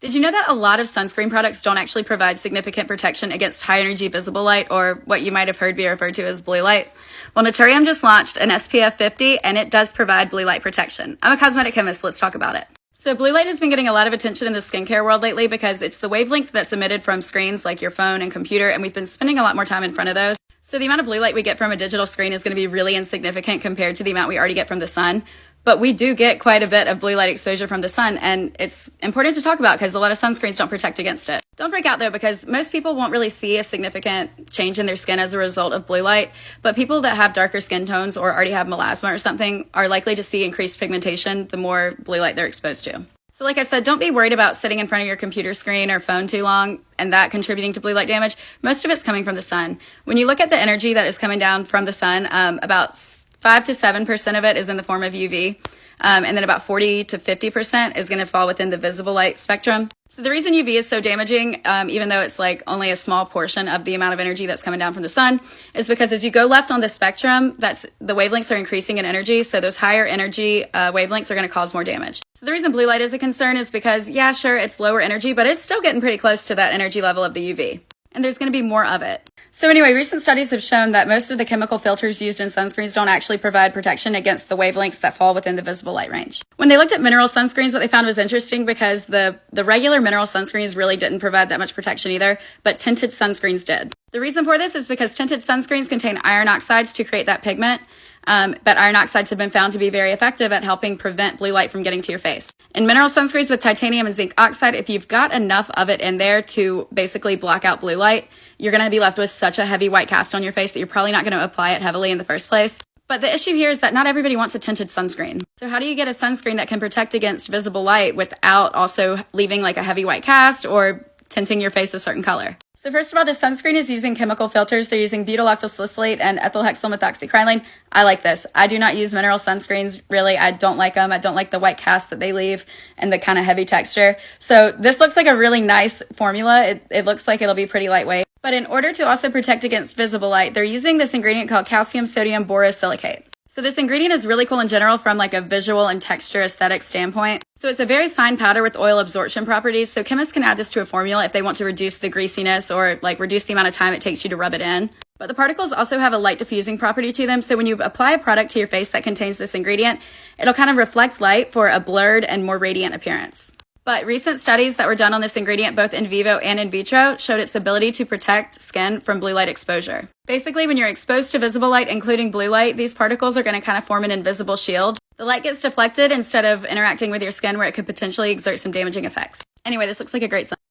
Did you know that a lot of sunscreen products don't actually provide significant protection against high energy visible light, or what you might have heard be referred to as blue light? Well, Naturium just launched an SPF 50 and it does provide blue light protection. I'm a cosmetic chemist, let's talk about it. So blue light has been getting a lot of attention in the skincare world lately because it's the wavelength that's emitted from screens like your phone and computer, and we've been spending a lot more time in front of those. So the amount of blue light we get from a digital screen is going to be really insignificant compared to the amount we already get from the sun. But we do get quite a bit of blue light exposure from the sun, and it's important to talk about because a lot of sunscreens don't protect against it. Don't freak out though, because most people won't really see a significant change in their skin as a result of blue light, but people that have darker skin tones or already have melasma or something are likely to see increased pigmentation the more blue light they're exposed to. So like I said, don't be worried about sitting in front of your computer screen or phone too long and that contributing to blue light damage. Most of it's coming from the sun. When you look at the energy that is coming down from the sun, about 5 to 7% of it is in the form of UV, and then about 40 to 50% is going to fall within the visible light spectrum. So the reason UV is so damaging, even though it's like only a small portion of the amount of energy that's coming down from the sun, is because as you go left on the spectrum, the wavelengths are increasing in energy, so those higher energy wavelengths are going to cause more damage. So the reason blue light is a concern is because, yeah, sure, it's lower energy, but it's still getting pretty close to that energy level of the UV. And there's going to be more of it. So anyway, recent studies have shown that most of the chemical filters used in sunscreens don't actually provide protection against the wavelengths that fall within the visible light range. When they looked at mineral sunscreens, what they found was interesting because the regular mineral sunscreens really didn't provide that much protection either, but tinted sunscreens did. The reason for this is because tinted sunscreens contain iron oxides to create that pigment. But iron oxides have been found to be very effective at helping prevent blue light from getting to your face. In mineral sunscreens with titanium and zinc oxide, if you've got enough of it in there to basically block out blue light, you're going to be left with such a heavy white cast on your face that you're probably not going to apply it heavily in the first place. But the issue here is that not everybody wants a tinted sunscreen. So how do you get a sunscreen that can protect against visible light without also leaving like a heavy white cast or tinting your face a certain color? So first of all, this sunscreen is using chemical filters. They're using butyl-octyl salicylate and ethyl hexyl methoxycrylene. I like this. I do not use mineral sunscreens, really. I don't like them. I don't like the white cast that they leave and the kind of heavy texture. So this looks like a really nice formula. It looks like it'll be pretty lightweight. But in order to also protect against visible light, they're using this ingredient called calcium sodium borosilicate. So this ingredient is really cool in general from like a visual and texture aesthetic standpoint. So it's a very fine powder with oil absorption properties. So chemists can add this to a formula if they want to reduce the greasiness or like reduce the amount of time it takes you to rub it in. But the particles also have a light diffusing property to them. So when you apply a product to your face that contains this ingredient, it'll kind of reflect light for a blurred and more radiant appearance. But recent studies that were done on this ingredient, both in vivo and in vitro, showed its ability to protect skin from blue light exposure. Basically, when you're exposed to visible light, including blue light, these particles are going to kind of form an invisible shield. The light gets deflected instead of interacting with your skin where it could potentially exert some damaging effects. Anyway, this looks like a great